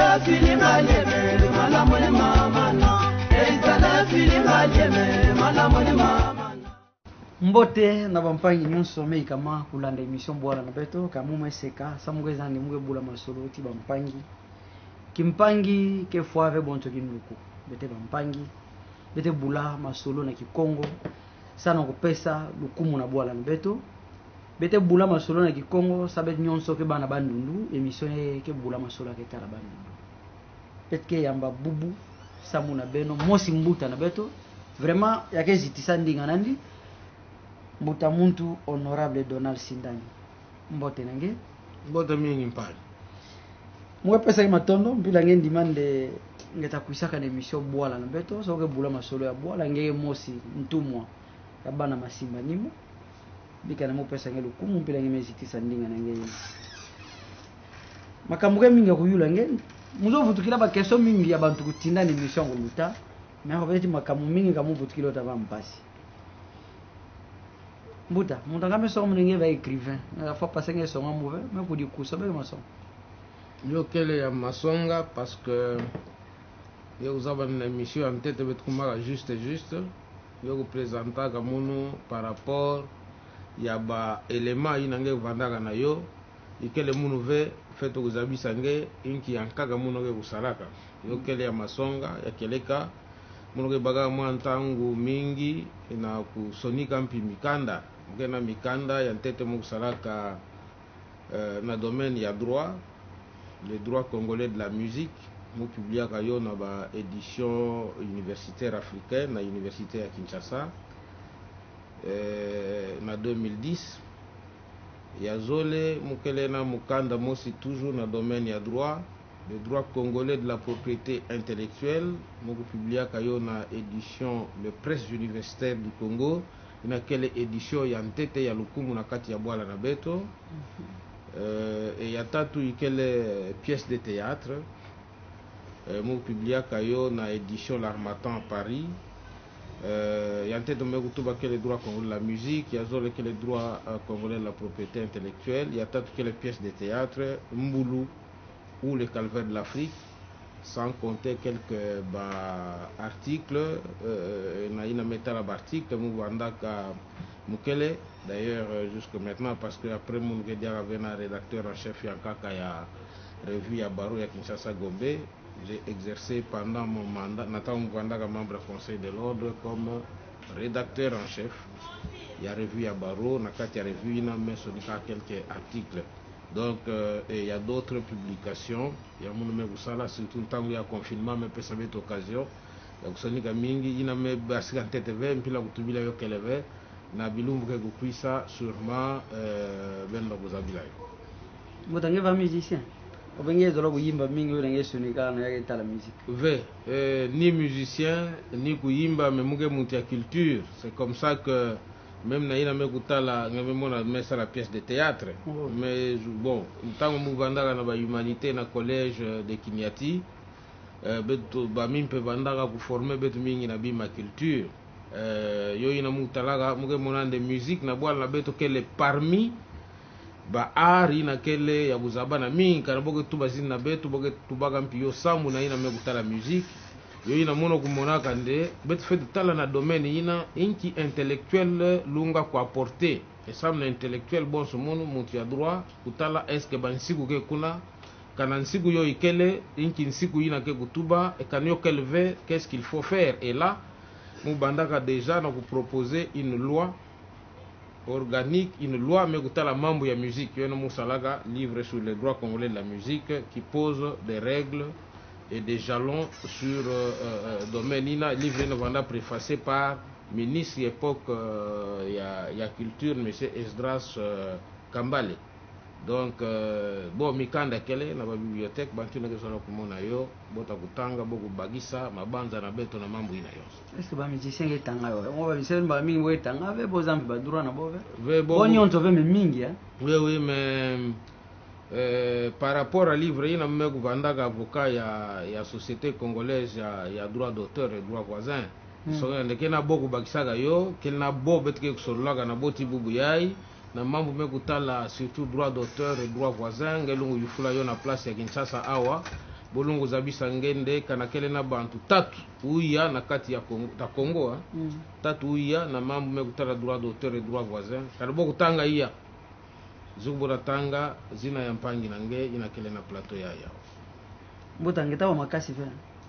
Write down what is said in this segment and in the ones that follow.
Ezala feeling alieme malamone mama na. Ezala feeling alieme malamone mama na. Mbote na bampangi nyonso mei kama kulanda emission bwana na beto kamuma seka samugeza ndi muge bula masolo ti bampangi kimpangi ke foave bonto kinuku bete bampangi bete bula masolo na kikongo sana kopesa lukumu na bwana na beto bete bula masolo na kikongo sabet nyonso ke bana bandundu emission ke bula masolo ke kala bandundu petke yamba bubu samu na beno mosi mbuta na beto vraiment yake zitisa ndinga nandi mbuta muntu honorable Donald Sindani mbote nange mbote mingi mpani mwe pesa ki matondo mpila nge ndimande ngeta kuisaka na emission bwala na beto soke bula masolo ya bwala ngeke mosi ntumwa ya bana masimba nimo bika na mwe pesa nge lukumu mpila nge mezitisa ndinga nange makambuke mingi kuyula nge muzo vutukila ba keso mingi ya bantu kutinda ni emission ngoluta mais ko beti makamu mingi kamu vutukila otava mpasi Mbuta, montanga so mnenge va écrivain. La fois passée que sont mauvais, mais pour dire coup ça belle maçon. Yo kele ya masonga parce que yo usaba une émission en tête bet kumara juste yo représenta kamuno par rapport ya ba élément inange vandaka na yo ikele munu ve feto kuzabisa nge inki yankaka muno ke kusalaka. Yo kele ya masonga ya keleka muno ke baga mwantangu mingi na kusonika mpi mikanda ngena mikanda ya ntete mukusalaka na domaine ya droit le droit congolais de la musique mu publiaka yo na ba édition universitaire africaine na université ya Kinshasa na 2010 ya zole mukele na mukanda mosi toujours na domaine ya droit le droit congolais de la propriété intellectuelle muku publiaka yo na édition le presse universitaire du Congo ina kele édition ya ntete ya lukumu na kati ya bwala na beto et ya tatu ikele pièce de théâtre muku publiaka yo na édition l'Harmattan à Paris ya ntete muku tuba kele droit congolais de la musique ya zole kele droit congolais de la propriété intellectuelle ya tatu kele pièce de théâtre Mbulu ou le calvaire de l'Afrique, sans compter quelques articles, naïna metala article, Mouvandaka Mukele, d'ailleurs jusque maintenant, parce que après mon un rédacteur en chef Yankaka ya revue à Barou ya Kinshasa Gombe, j'ai exercé pendant mon mandat, Nathan Mouvandaka membre conseil de l'ordre comme rédacteur en chef, il y a revue à Barou, Nakati ya revue, il y a quelques articles. Donc, il y a d'autres publications. Il y a mon numéro ça surtout tant qu'il y a confinement, mais peut cette occasion. Donc, Sonic Mingi, il y a mes basques en tête vert, puis la boutubila yo keleve, na bilum que vous ça sûrement ben la vous abilay. Vous avez un musicien. Vous avez de l'eau yimba mingi ou n'engagez sonika na yaki la musique. Ve, ni musicien, ni kuyimba, mais muge monter culture. C'est comme ça que même naïna mekuta la ngamemona mesa la pièce de théâtre mais bon ntango muvandaka na ba humanité na collège de Kinyati beto ba mimpe vandaka ku former beto mingi na bima culture yo ina mutalaka muke monande musique na bwala beto kele parmi ba art ina kele ya buzabana mingi kana boke tuba zina beto boke tubaka mpiyo samu na ina mekuta la musique yo ina mono kumonaka nde bet fait tala na domaine ina inki intellectuel lunga ko apporter et ça na intellectuel bon ce mono mutu ya droit kutala est-ce que bansiku ke kuna kana nsiku yo ikele inki nsiku ina ke kutuba et kanyo kelve qu'est-ce qu'il faut faire et là mu bandaka déjà na ku proposer une loi organique, une loi mais kutala mambo ya musique yo na musalaka livre sur les droits congolais de la musique qui pose des règles et des jalons sur domaine ina livre novanda préfacé par ministre époque ya culture monsieur Esdras Kambale. Donc bon mikanda kele na ba bibliothèque bantu na kesona kumona yo bota kutanga boku bagisa mabanza na beto na mambo ina yo. Est-ce que ba musicien etanga yo on va biser ba mingi wetanga ve bozambi ba droit na bove ve bo nyonto ve mingi hein. Oui mais par rapport à livre ina mmegu vandaka avocat ya société congolaise ya droit d'auteur et droit voisin so ndeke na boku bakisaka yo kelna bo betke kusolaka na boti bubu yai na mambo mekutala surtout droit d'auteur et droit voisin ngelungu yufula yo na place ya Kinshasa awa bolongo zabisa ngende kanakele na bantu tatu uya na kati ya Congo tatu uya na mambo mekutala droit d'auteur et droit voisin kana boko tanga iya zubura tanga zina ya mpangi nange inakele na plateau ya mbutangeta wa makasi fe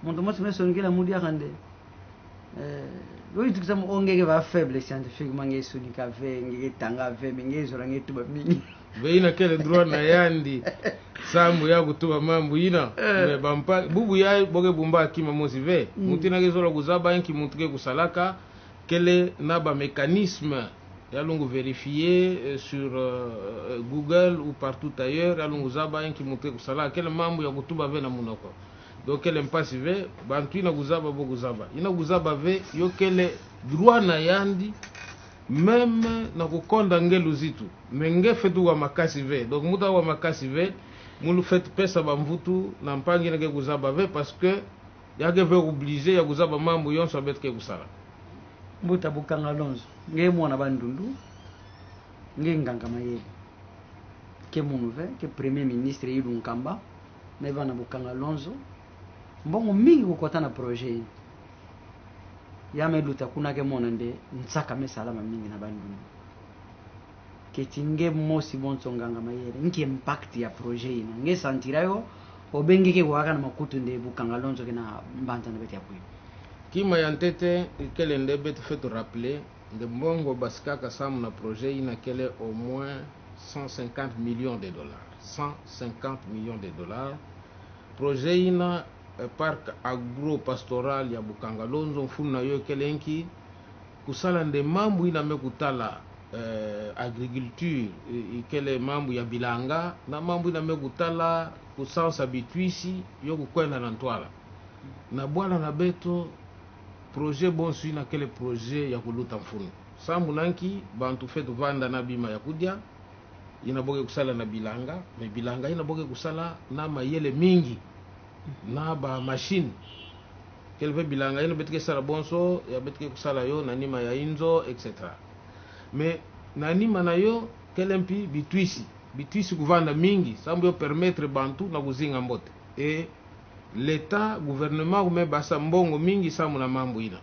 muntu moti mesongela mudi akande oui tout ça ongeke va faible scientifiquement ngesunika ve ngetanga ve mengezora ngetuba mingi veina kele droit na yandi sambu ya kutuba mambo ina me bampa bubu ya boge bumba kima mosi ve mutina kezola kuzaba yanki mutuke kusalaka kele na ba mécanisme ya lungu vérifier sur Google ou partout ailleurs ya lungu zaba yanki mutuke kusalaka kele mambo ya kutuba ve na munoko donc kele mpasi ve bantu ina kuzaba bogu zaba ina kuzaba ve yo kele droit na yandi même na kukonda ngelu zitu menge fetu wa makasi ve donc muta wa makasi ve mulu fait pesa bamvutu na mpangi nake kuzaba ve parce que yake ve obligé ya kuzaba mambo yonso abetke kusala mbuta bukanga lonzo nge mwana bandundu nge nganga mayele ke munu ve ke premier ministre yidu nkamba na bana bukanga lonzo mbongo mingi kukota na projet yameluta kuna ke mona nde nsaka mesalama mingi na bandundu ketinge mosi bonso nganga mayele nki impact ya projet ina nge santirayo obengeke waka na makutu nde bukanga lonzo ke na mbanta na beti ya kuyo kima ya ntete kele nde beti fait rappeler de mbongo baskaka samu na projet ina kele au moins 150 millions de dollars 150 millions de dollars projet ina parc agro-pastoral ya Bukanga Lonzo mfunu na yo kelenki kusala nde mambu ina mekutala agriculture ikele mambu ya bilanga na mambu ina mekutala kusansa bitwisi yo kukwenda na ntwala na bwana na beto projet bonsu ina kele projet ya kuluta mfunu sambu nanki bantu fetu vanda na bima ya kudia ina boge kusala na bilanga me bilanga ina boge kusala na mayele mingi na ba machine kelve bilanga ino betike sala bonso ya betike kusala yo na nima ya inzo etc mais na nima na yo kelempi bitwisi kuvanda mingi sambu yo permettre bantu na kuzinga mbote et l'état gouvernement ume basa mbongo mingi samu na mambo ina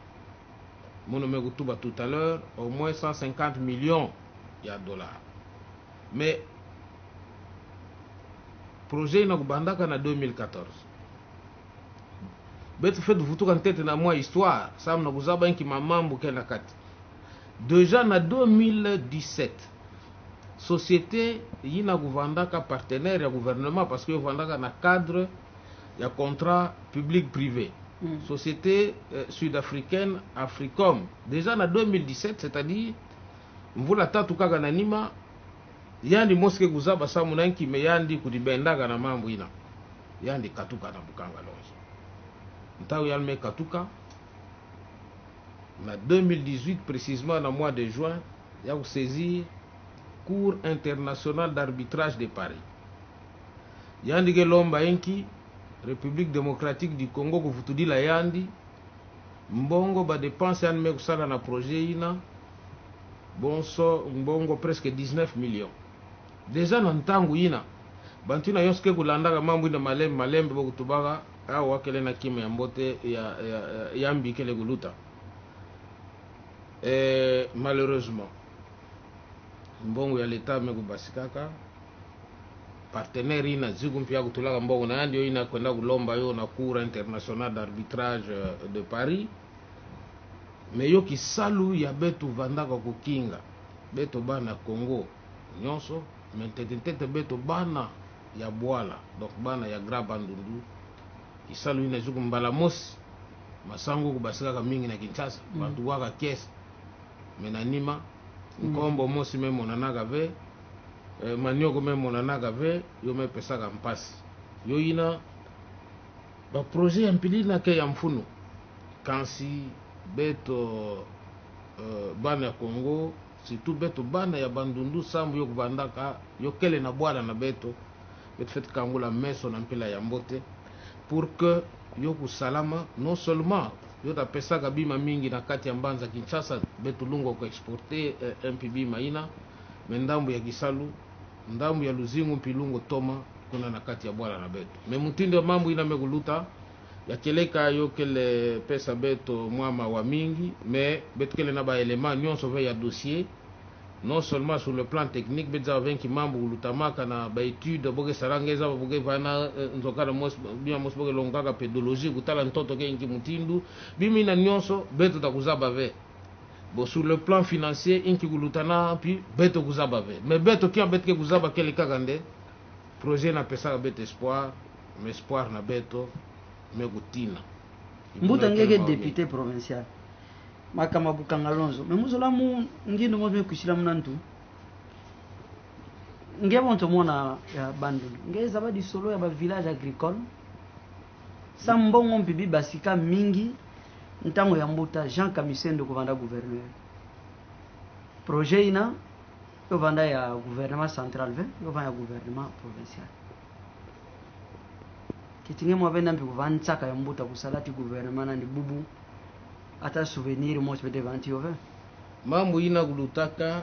mono me kutuba tout à l'heure au moins 150 millions ya dollars mais projet ina kubandaka na 2014 betu fait vutuka ntete na mwa histoire sam na kuzaba inki mamambo kena kati déjà na 2017 société yina kuvandaka partenaire ya gouvernement parce que yovandaka na cadre ya contrat public privé société sud-africaine Africom déjà na 2017 c'est-à-dire mvula tatu kaka na nima yandi moske kuzaba samu na inki me yandi kudibendaka na mambo ina yandi katuka na Bukanga Lonzo Ntao yalme katuka na 2018 précisément na mois de juin ya saisir Cour internationale d'arbitrage de Paris yandi ke lomba enki République démocratique du Congo kuvutudila yandi mbongo ba dépense yalme kusala na projet ina bonso mbongo presque 19 millions déjà na ntangu ina bantu na yoske kulandaka mambo ina malembe bokutubaka awa kele na kima ya mbote ya mbikele guluta malheureusement mbongo ya leta mekubasikaka partenaire ina zigu mpya kutulaka mbongo na yandi yo ina kwenda kulomba yo na Cour internationale d'arbitrage de Paris me yo kisalu ya betu vandaka kukinga beto bana Congo nyonso mentete beto bana ya Bwala donc bana ya Grand Bandundu kisalu ina zuku mbala mosi masango kubasika mingi na Kinshasa bantu waka kesi menanima nkombo mosi memo nanaka ve manioko memo nanaka ve yo mepesaka mpasi yo ina ba projet ya mpilina ke ya mfunu kansi beto bana ya Congo surtout beto bana ya Bandundu sambu yo kubandaka yo kele na Bwala na beto fait kangula meso na mpila ya mbote pour que yo kusalama non seulement yo ta pesa kabima mingi na kati ya mbanza Kinshasa betu lungo ko exporter MPB maina mendambu ya Kisalu ndambu ya Luzingu mpilungo toma kuna na kati ya bwala na beto me mutindo mambo ina meguluta ya keleka yo kele pesa beto mwama wa mingi mais beto kele na ba élément nyonso ve ya dossier non seulement sur le plan technique betza venki mambo gulutamaka na ba étude boge sarangeza boge vana nzokana mos bien mos boge longaka pédologie kutala ntoto ke inki mutindu bimi na nyonso beto takuzaba ve bon sur le plan financier inki gulutana puis beto kuzaba ve mais beto kia beto ke kuzaba kele kakande projet na pesa beto espoir mais espoir na beto megutina mbuta ngeke député provincial makama bukanga lonzo mais muzola mu ngindo mo kusila munantu nge bonto mona ya bandu nge zabadi solo ya ba village agricole sambongo mpibi basika mingi ntango ya mbuta Jean Kamisendo kovanda gouverneur projet ina yo vanda ya gouvernement central ve yo vanda ya gouvernement provincial kitinge mo venda mpi kuvantsaka ya mbuta kusalati gouvernement na ndi bubu ata souvenir mo tpete vanti ove mambo ina gulutaka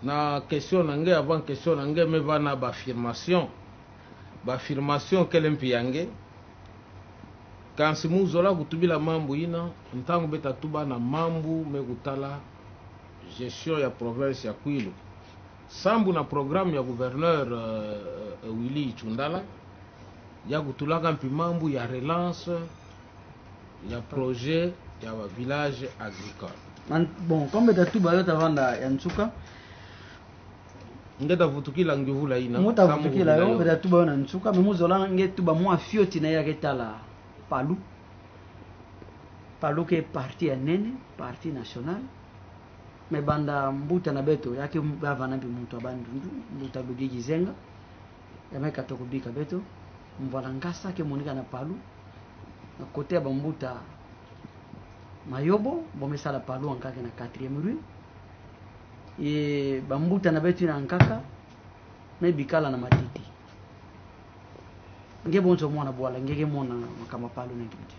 na question nange avant question nange me vana ba affirmation kele mpi yange kansi muzola kutubila mambo ina ntango beta tuba na mambo me kutala gestion ya province ya Kwilu sambu na programme ya gouverneur Willy Chundala ya kutulaka mpi mambo ya relance ya projet ya village agricole bon comme tatuba yo tavanda ya nsuka ngeta vutukila ngivula ina muta vutukila yo tatuba yo na nsuka mais muzola ngetuba mwa fioti na ya ketala palu ke parti ya nene parti national mais banda mbuta na beto yake bavana mpi mutu abandundu mbuta Lugi Gizenga yameka tokubika beto mvala ngasa ke monika na palu na côté ya bambuta Mayobo bomesala palu ankake na 4e rue e bambuta na betu na nkaka na bikala na matiti nge bonzo mwana bwala ngeke mona makama palu na kimti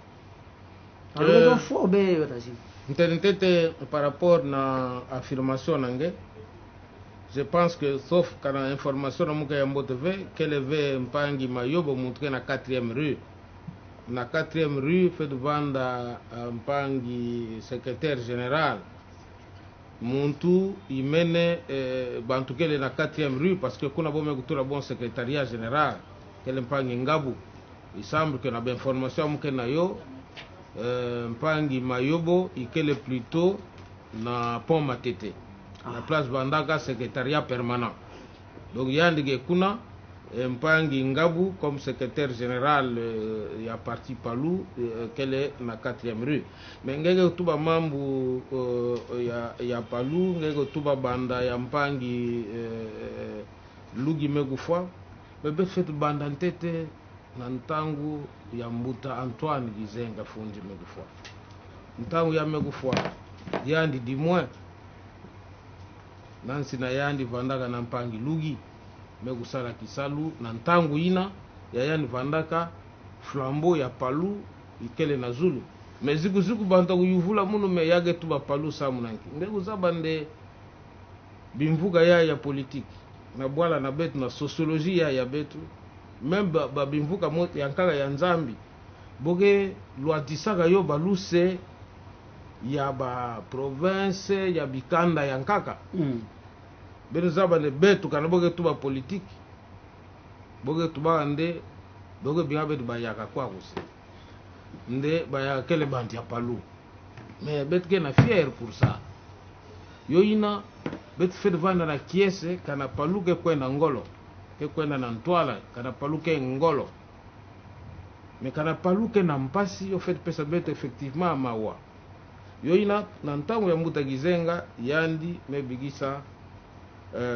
alors fo be yotazi ntete par rapport na affirmation nange je pense que sauf kana information na muka ya mbote ve kele ve mpangi Mayobo mutuke na 4e rue na 4e rue fait vanda mpangi secrétaire général muntu imene bantu kele na 4e rue parce que kuna bome kutura bon secrétariat général kele mpangi Ngabu il semble que na ba information muke na yo mpangi Mayobo ikele plutôt na pont Matete na place bandaka secrétariat permanent donc yandige kuna mpangi Ngabu comme secrétaire général ya parti Palu kele na 4e rue mais ngeke tuba mambu ya Palu ngeke tuba banda ya mpangi Lugi Megufwa bebe fetu banda ntete na ntangu ya mbuta Antoine Gizenga fundi Megufwa ntangu ya Megufwa yandi di moins nansi na yandi vandaka na mpangi Lugi Megusala Kisalu na ntangu ina ya yandi vandaka flambeau ya Palu ikele na Zulu mais ziku banta kuyuvula munu me yage tuba Palu samu nanki ngeke zabande bimvuga ya politique na bwala na betu na sociologie ya betu même ba bimvuka moto yankaka ya Nzambi boge lwatisaka yo baluse ya ba province ya bikanda yankaka beno zabane betu kana boge tuba politique boge tuba ande boge binga betu bayaka kwa kuse nde baya kele banti ya Palu mais betu ke na fier pour ça yo ina betu fait vanda na kiese kana Palu ke kwenda ngolo ke kwenda na Ntwala kana Palu ke ngolo mais kana Palu ke na mpasi yo fait pesa betu effectivement mawa yo ina na ntango ya mbuta Gizenga yandi mebigisa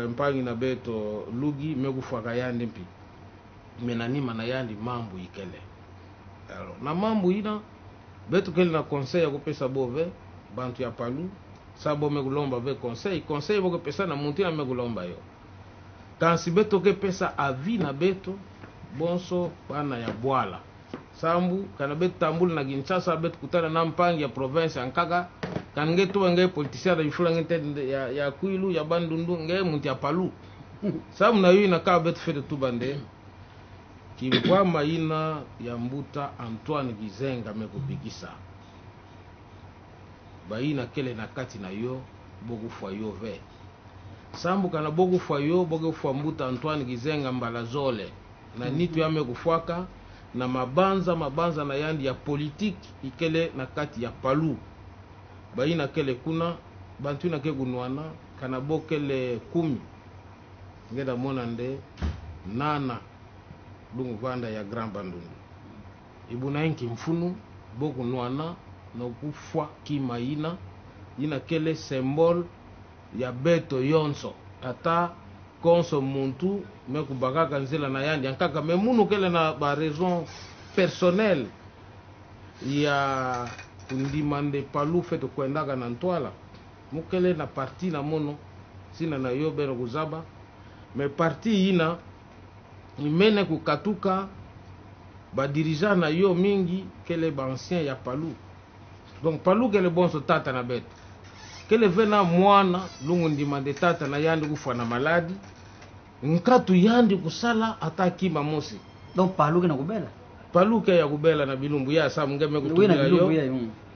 mpangi na beto Lugi Megufwa yandi mpi menanima na yandi mambo ikele alors na mambo ina betu kele na conseil ya kupesa bove bantu ya Palu sabo megulomba ve conseil boko pesa na muntu na megulomba yo kansi beto ke pesa avi na beto bonso bana ya bwala sambu kana betu tambul na Kinshasa betu kutana na mpangi ya province ankaka kange tuwa nge politicien da yifula ngete ya Kwilu ya Bandundu nge muntu ya Palu sabu na yo inakaa betu fete tu bande kimbwa maina ya mbuta Antoine Gizenga mekupikisa baina kele na kati na yo boku fwa yo ve sambu kana boku fwa yo boku fwa mbuta Antoine Gizenga mbala zole na nitu ya mekufwaka na mabanza na yandi ya politiki ikele na kati ya palu baina kele kuna bantu na kegunwana kana bokele 10 ngeda mona nde nana lungu vanda ya Grand Bandundu ibuna inki mfunu boku nwana na kufwa kimaina ina kele symbole ya beto yonso ata konso muntu mekubakaka nzela na yandi ankaka memunu kele na ba raison personnelle ya kundimande palu feto kwendaka na ntwala mukele na parti na mono sina na yo beno kuzaba me parti ina imene kukatuka ba dirigeant na yo mingi kele ba ancien ya palu donc palu kele bonso tata na beto kele vena mwana lungu ndimande tata na yandi kufa na maladi nkatu yandi kusala ataki mamosi donc palu ke na kubela palu ke ya kubela na bilumbu ya sa ngeme kutubila yo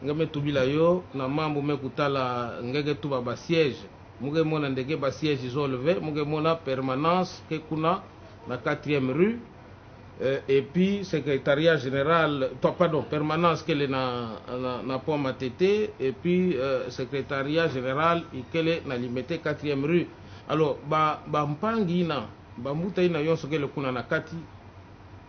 ngeme tubila yo na mambo mekutala ngege tuba ba siège muge mona ndege ba siège zoleve muge mona permanence ke kuna na 4e rue et puis secrétariat général pardon permanence kele na pont Matete et puis secrétariat général ikele na limité 4e rue alors ba mpangi na ba mbuta ina yonso kele kuna na kati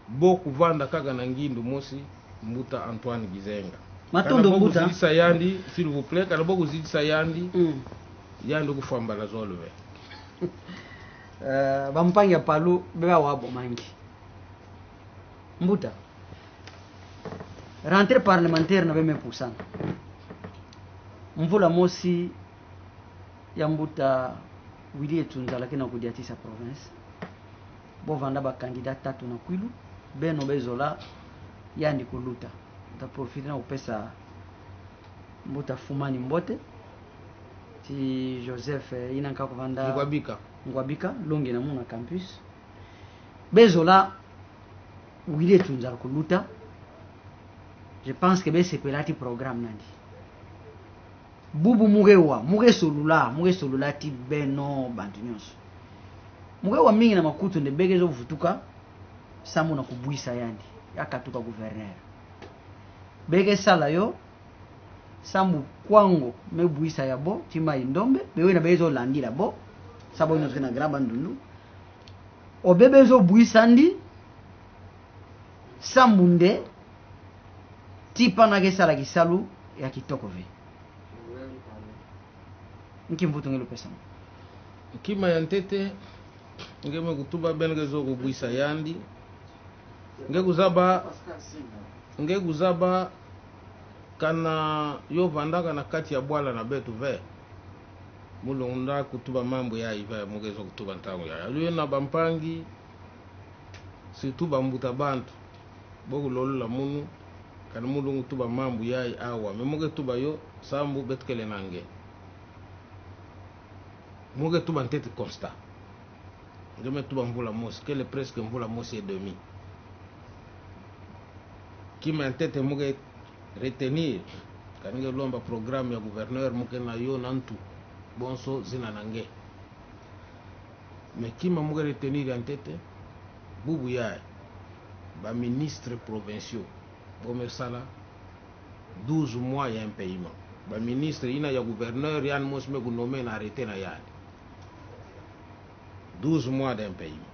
boku vanda kaka na ngindu mosi mbuta Antoine Gizenga matondo mbuta zidisa yandi s'il vous plaît kana boku zidisa yandi yandi kufamba la zolwe ba mpangi ya palu beba wabo mangi mbuta rentrée parlementaire na beme pusana mvula mosi ya mbuta wili etunza lakini akudiatisa province bovanda ba candidat tatu na kwilu beno bezola yandi kuluta ta profiter na upesa mbuta fumani mbote ti Joseph ina nka kuvanda ngwabika longi na muna campus bezola wili etunza kuluta je pense que be sepelati programme nandi bubu muge solula ti beno bantu nyonso muge wa mingi na makutu nde bege zo vutuka samu na kubuisa yandi yakatuka gouverneur bege sala yo samu kwango mebuisa ya bo tima indombe bewe na bezo landila bo sabo ino zina Grand Bandundu obebe zo buisa ndi samu nde tipa na gesala kisalu ya kitoko ve nkimvuto ngelo pesa kima ya ntete ngeme kutuba benge zo kubuisa yandi ngekuzaba kana yo vandaka na kati ya bwala na betu ve mulonda kutuba mambo ya iva mugezo kutuba ntango ya aluye na bampangi surtout bambuta bantu boku lolula munu kana mulungu tuba mambo ya awa memuge tuba yo sambu betkele nange muge tuba ntete constat ngeme tuba mvula mosi kele presque mvula mosi et demi kima ntete muge retenir kanenge lomba programme ya gouverneur muke na yo nantu bonso zina nange mais kima muge retenir ntete bubu ya ba ministre provinciaux bome sala 12 mois ya impayement ba ministre ina ya gouverneur yan mosme ku nommer na arrêté na yani 12 mois d'impayement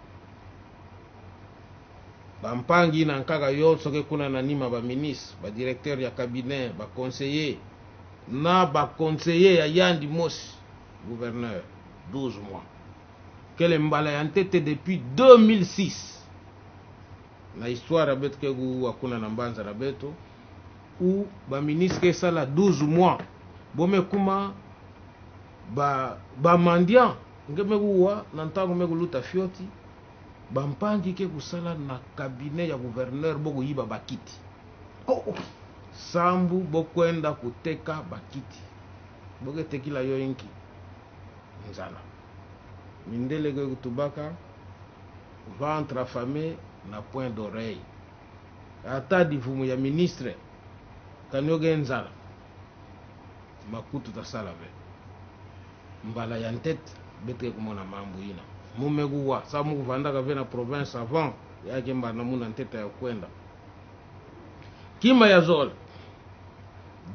bampangi na nkaka yo soke kuna na nima ba ministre ba directeur ya cabinet ba conseiller na ba conseiller ya yandi mosi gouverneur 12 mois kele mbala ya ntete depuis 2006 na histoire ya beto kegu wakuna na mbanza na beto ou ba ministre sala 12 mois bome kuma ba mandian ngeme kuwa na ntango meko luta fioti bampangi ke kusala na cabinet ya gouverneur boku yiba bakiti sambu bokwenda kuteka bakiti boke tekila yo inki nzala mindele ke kutubaka ventre affamé na point d'oreille ata divumu ya ministre kanyoge nzala makutu tasala ve mbala ya ntete bete kumona mambo ina mumekuwa sa mukuvandaka ve na province avant yake mbana muna ntete ya kwenda kima ya zole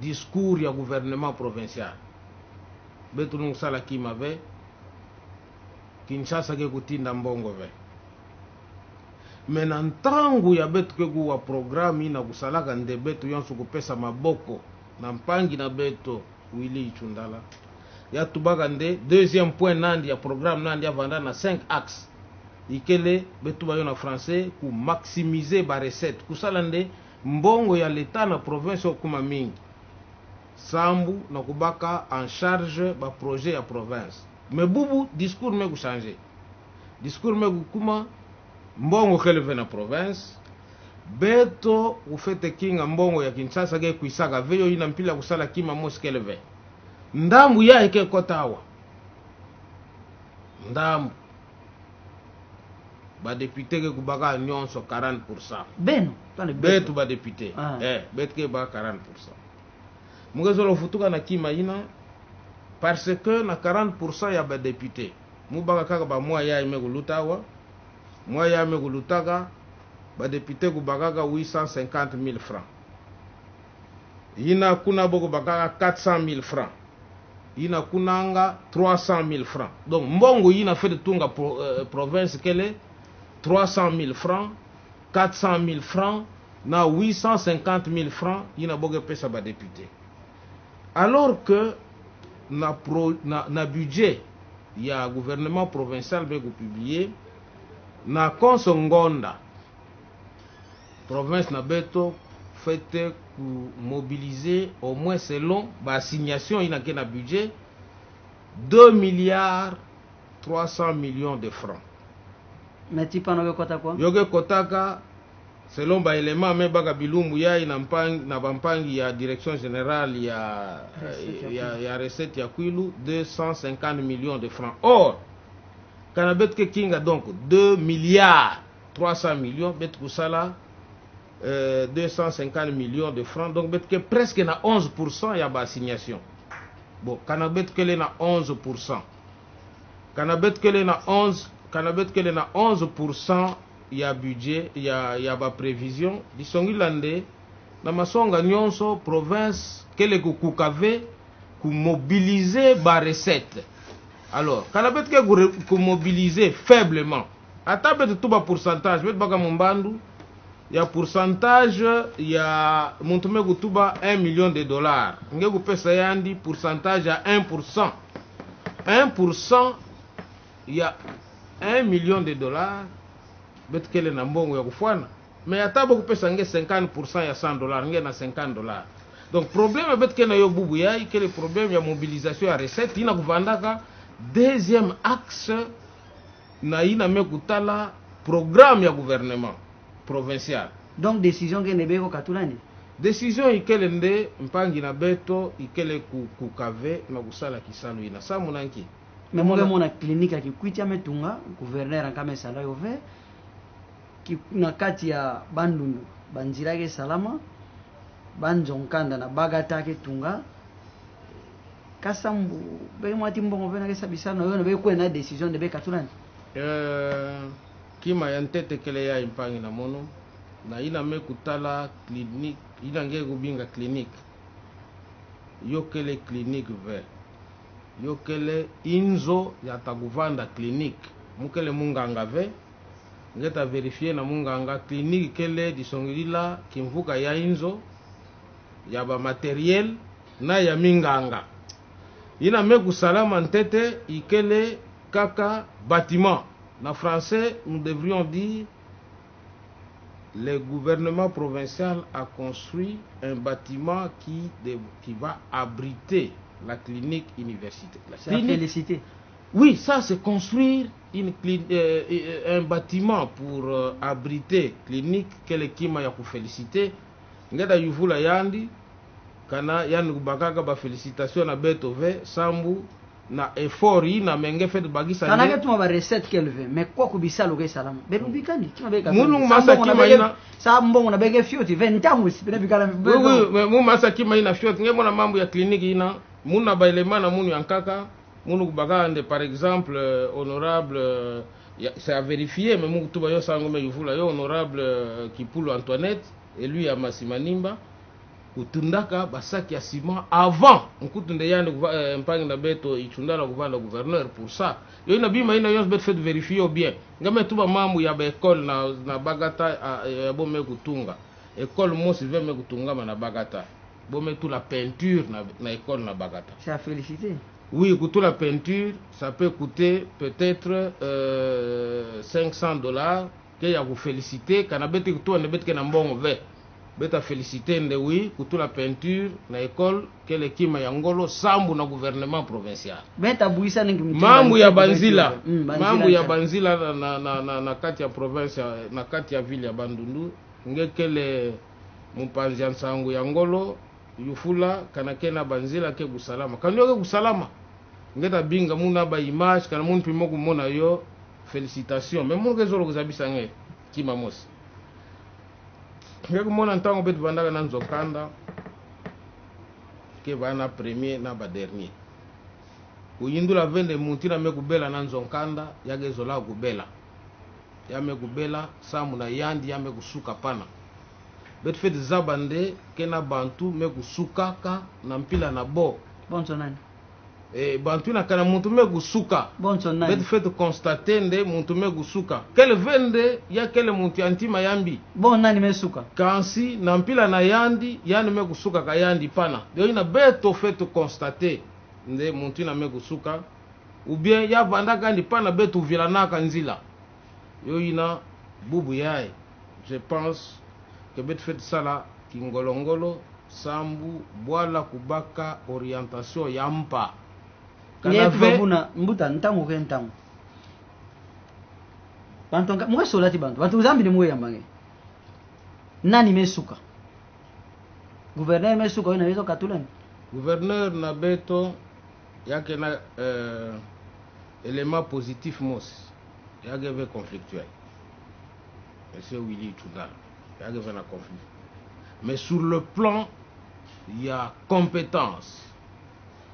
discours ya gouvernement provincial betu nusala kima ve Kinshasa ke kutinda mbongo ve mena ntangu ya betu ke kuwa programi na kusalaka nde betu yonso kupesa maboko na mpangi na beto Willy Ichundala ya tubaka nde deuxième point nandi ya programme nandi ya vanda na 5 axes ikele betu bayo na français ku maximiser ba recette kusala nde mbongo ya leta na province okuma mingi sambu na kubaka en charge ba projet ya province mais bubu discours me ku changer discours me ku kuma mbongo keleve na province beto ufete kinga mbongo ya Kinshasa ke kuisaka veyo ina mpila kusala kima moskeleve ndambu ya eke kotawa ndambu ba député ke kubaka nyonso 40%. Beno, betu ba député. Betu ke ba 40%. Mungezolo futuka na kima ina parce que na 40% ya ba député. Mubaka kaka ba mwa ya ime kulutawa. Mwa ya ime kulutaka ba député kubaka 850 000 francs. Ina kuna boko bakaka 400 000 francs. Ina kunanga 300 000 francs. Donc mbongo ina fait de tunga province kele 300 000 francs, 400 000 francs, na 850 000 francs, il y a beaucoup de pesa ba député. Alors que na budget, il y a un gouvernement provincial qui a publié, na Konsongonda, province na beto, fait mobiliser au moins selon l'assignation, il y a un budget, 2 milliards 300 millions de francs. Mais tu penses que quoi? Yoge kotaka selon ba élément me baka bilumbu ya ina mpangi na bampangi ya direction générale ya recette ya Kwilu 250 millions de francs. Or kanabet ke kinga donc 2 milliards 300 millions bet kusala 250 millions de francs, donc bet ke presque na 11% ya ba assignation. Bon kanabet ke le na 11%. Kanabet ke le na 11% ya budget ya ba prévision disongi lande na masonga nyonso province kele kukave ku mobiliser ba recette. Alors kanabet ke ku mobiliser faiblement atabet tout ba pourcentage bet baka mumbandu ya pourcentage ya muntume kutuba 1 million de dollars nge kupesa yandi pourcentage ya 1%. 1% ya 1 million de dollars betkele na mbongo ya kufwana mais atabo kupesa nge 50% ya 100 dollars nge na 50 dollars. Donc problème betkele yo bubu ya ikele problème ya mobilisation ya recette ina kuvandaka deuxième axe na ina mekutala programme ya gouvernement provincial. Donc décision ke nebeko katulani décision ikele nde mpangi na beto ikele kukave na kusala kisalo ina samu nanki mais moi mon clinique ya Kikwiti ametunga gouverneur akame sala yove ki na kati ya bandundu banzira ke salama banjonkanda na bagata ke tunga kasambu be mwati mbongo bena ke sabisana yo be ko na décision de be katulani kima ya ntete kele ya impangi na mono na ina mekutala clinique ina nge kubinga clinique yo kele clinique ve yo kele inzo ya takuvanda clinique mukele munganga ve ngeta verifier na munganga clinique kele disongilila kimvuka ya inzo ya ba matériel na ya minganga ina meku salama ntete ikele kaka bâtiment. En français nous devrions dire le gouvernement provincial a construit un bâtiment qui va abriter la clinique universitaire. C'est à féliciter. Oui, ça c'est construire un bâtiment pour abriter clinique quelle kima ya ku féliciter. Ngeda yuvula yandi kana yani kubakaka ba félicitation na betove sambu na effort ina menge fait bagisa kana ke tuma ba recette kelve mais quoi ko bisalo ke salama be bikani tuma be ka munu masa kima ina sa mbongo na bege fioti 20 ans si bene bikala oui mu masa kima ina fioti nge mona mambo ya kliniki ina muna ba elema na munu yankaka munu kubagande par exemple honorable c'est à vérifier mais mu tuba yo sango me yufula yo honorable Kipulu Antoinette et lui à Masimanimba kutundaka basaki ya ciment avant nkutunde yande mpangi na beto ichundala kuvala gouverneur pour ça yo ina bima ina yons bet fait vérifier bien ngame tuba mambo ya ba école na Bagata ya bome kutunga école mosi veme kutunga na Bagata bome tout la peinture na école na Bagata c'est à féliciter. Oui, pour la peinture, ça peut coûter peut-être $500 que ya vous féliciter kana beti kutua ne beti na mbongo ve beta féliciter nde oui pour la peinture na école que l'équipe ya ngolo sambu na gouvernement provincial beta buisa ningi mambo ya banzila mambo ya banzila na kati ya province na kati ya ville ya Bandundu ngekele mpanzi ya nsangu ya ngolo yufula kana kena banzila ke gusalama kanyo ke gusalama ngeta binga muna ba image kana mun pimo kumona yo félicitations mais mun ke zolo kuzabisa nge kima mosi ngeko mona ntango betu bandaka na nzokanda ke bana premier na ba dernier kuyindula vende muntina me kubela na nzokanda yage zola kubela yame kubela samu na yandi yame kusuka pana betu fait zabande kena bantu me kusukaka na mpila na bo bonso nani bantu na kana muntu me kusuka bonso nani betu fait constater nde muntu me kusuka kele vende ya kele muntu antima yambi bon nani mesuka kansi na mpila na yandi yani me kusuka ka yandi pana yo ina beto fait constater nde muntu na me kusuka ou bien ya bandaka ndi pana betu vilanaka nzila yo ina bubu yae je pense que bet fait sala kingolongolo sambu bwala kubaka orientation ya mpa kana ve mbuta ntango ke ntango bantu mwe solati bantu zambi ni mwe yambange nani mesuka gouverneur mesuka ina hizo katulani gouverneur na beto yake na élément positif mos yake ve conflictuel monsieur Willy Tundala yake ve na conflit mais sur le plan il y a compétence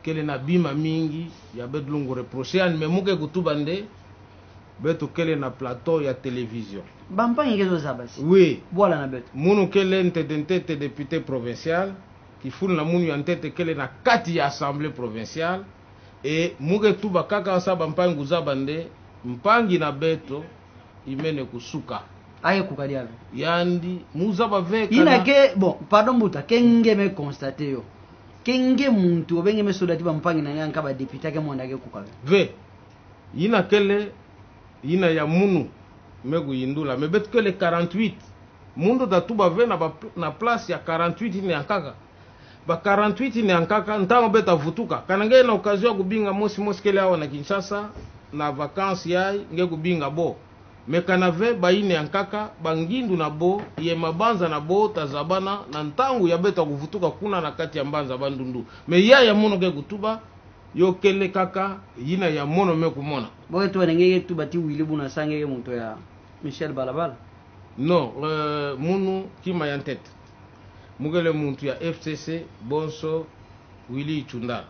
kele na bima mingi ya bedlungu reprocher an memuke kutubande beto kele na plateau ya télévision bampanyi kezo zabasi oui bola na beto munu kele ntete député provincial qui foule na munu ya ntete kele na kati ya assemblée provinciale et muke tuba kaka sa bampanyi kuzabande mpangi na beto imene kusuka aye kukalia yandi muzaba veka ina ke bon pardon buta kenge me constater yo kenge muntu obenge me solati bampangi na yanka ba député ke monda ke kukabe ve ina kele ina ya munu megu yindula me bet kele 48 mundo tatuba ve na place ya 48 ni ankaka ba 48 ni ankaka ntango beta vutuka kanange na occasion kubinga mosi kele awa na Kinshasa na vacances yai nge kubinga bo me kanave baine ankaka bangindu na bo ye mabanza na bo tazabana na ntangu ya beta kuvutuka kuna na kati ya mbanza Bandundu me ya mono ke kutuba yo kele kaka yina ya mono me kumona boye to ngeke tubati wili buna sange ke muntu ya Michel Balabala non munu kima ya tête mugele muntu ya FCC bonso Willy Tundala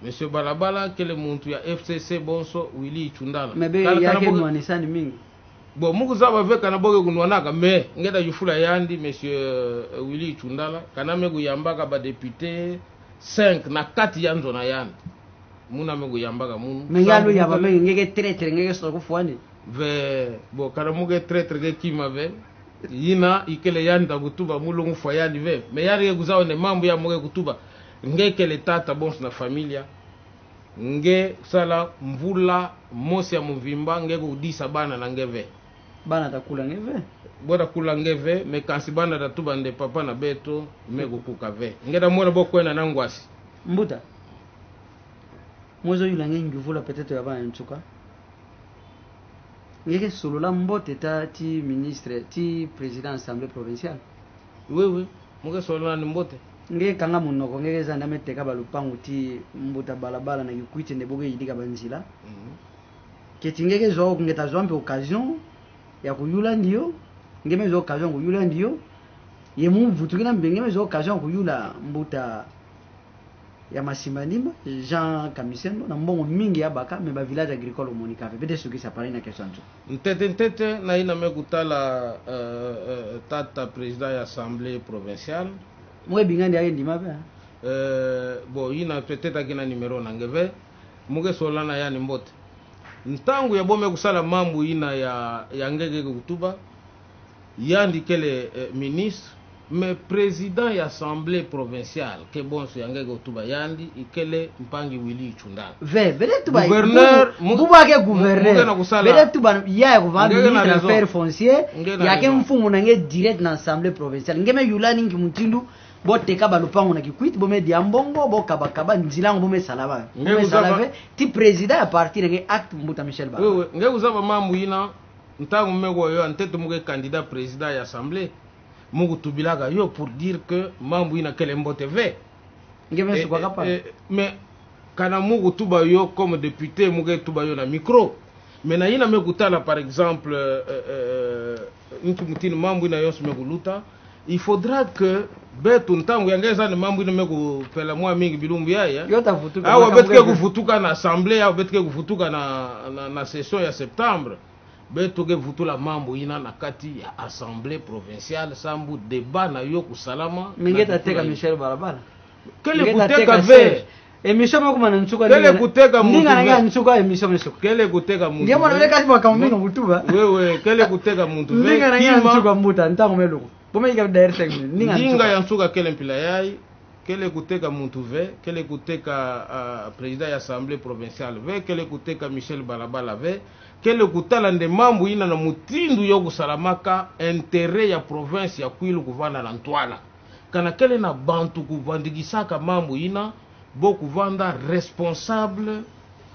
monsieur Balabala kele muntu ya FCC bonso Willy Tundala mebe yake mwanisani mingi bon muku zaba veka na boge kunwanaka me ngeda yufula yandi monsieur Willy Tundala kana megu yambaka ba député 5 na kati yanzo na yandi muna megu yambaka munu mengalo yaba me ngeke traitre ngeke so kufuani ve bo kana muge traitre ke kima ve yina ikele yanda kutuba mulungu fwa yandi ve me yari ke kuzawa ne mambo ya muge kutuba ngeke le tata bons na familia nge sala mvula mosi ya muvimba nge kudisa bana na ngeve bana takula ngeve boda kula ngeve me kansi bana tatuba nde papa na beto me kukuka ve ngeda mwana bokwena na ngwasi mbuta mozo yula ngengi vula peut-être ya bana nchuka ngeke solola mbote ti ministre ti président assemblée provinciale oui muke solola ni mbote nge kanga munoko ngeke zanda meteka balupangu ti mbuta balabala na yukwite ne boge yidika banzila ketingeke zo ngeta zo mpe occasion ya kuyula ndiyo ngeme zo occasion kuyula ndiyo ye mvutukina mbengeme zo occasion kuyula mbuta ya Masimanima Jean Kamisendo na mbongo mingi ya baka me ba village agricole monika peut-être ce qui s'appelle na question ntete na ina mekutala tata président ya assemblée provinciale mwe bingandi aye ndima ba bon ina peut-être akina numéro na ngeve muge solana yani mbote ntangu ya bome kusala mambo ina ya ngege kutuba yandi kele ministre mais président ya assemblée provinciale ke bonso ya ngege kutuba yandi ikele mpangi Willy Chundala bele tuba gouverneur buba ke gouverneur bele tuba ya gouvernement ministre affaires foncières ya ke mfumu na nge direct na assemblée provinciale ngeme yulani ngi mutindu boteka balupango na kikwiti bome diambongo bokabakaba nzilango bome salaba bome salave ti président ya parti nge acte mbuta Michel Ba oui nge uzaba mambo ina ntango mego yo antete muge candidat président ya assemblée mugu tubilaka yo pour dire que mambo ina kele mbote ve ngeme su kwa kapa mais kana mugu tuba yo comme député muge tuba yo na micro mais na ina mekutala par exemple ntu mutini mambo ina yonso meguluta il faudra que betu ntango yangeza ne mambo ina mekupela mwa mingi bilumbu yaya yo tafutuka awa betike kufutuka na assemblée awa betike kufutuka na session ya septembre betu ke vutula mambo ina na kati ya assemblée provinciale sambu débat na yo kusalama mingeta teka Michel Balabala kele kuteka ve emission moko mana nsuka kele kuteka muntu ninga nanga nsuka emission mesuka kele kuteka muntu ndio mwana leka kwa kaminga mutuba wewe kele kuteka muntu ve ninga nanga nsuka mbuta ntango meluko bome ika direct ninga ya nsuka kele mpila yai kele kuteka muntu ve kele kuteka président ya assemblée provinciale ve kele kuteka Michel Balabala ve kele kutala nde mambo ina na mutindu yo kusalamaka intérêt ya province ya Kwilu kuvanda na Ntwala kana kele na bantu kuvandikisaka mambo ina bo kuvanda responsable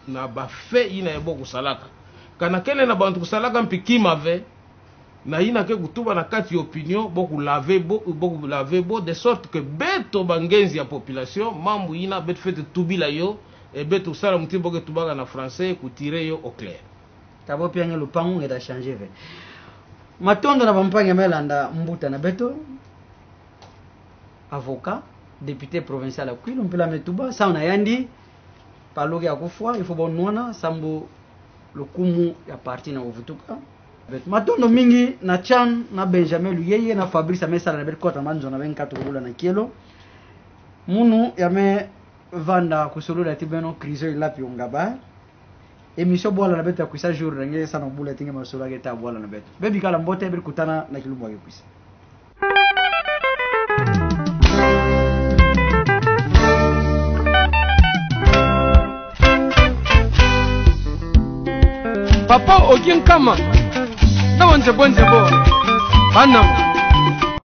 na ba fait ina ya bo kusalaka kana kele na bantu kusalaka mpikima ve na ina ke kutuba na kati opinion bo kulave bo de sorte que beto bangenzi ya population mambo ina beto fete tubila yo e beto sala mutimbo ke tubaka na français kutire yo au clair tabo piange lupangu ngeda changer ve matondo na bampange melanda mbuta na beto avocat député provincial Kwilu mpela metuba sauna yandi paloge ya kufwa il faut bonwana sambu lukumu ya parti na uvutuka matondo mingi na Chan na Benjamin Luyeye na Fabrice Amesala na Berkota manzo na 24 rula na kielo munu yame vanda kusulula tibeno krizo ilapi ungaba emission bwala na beto ya kuisa jour ngeke sana bula tinge masolo ke ta bwala na beto bebi kala mbote bir kutana na kilumbu ya kuisa Papa ogin kama na wanje bonje bo banam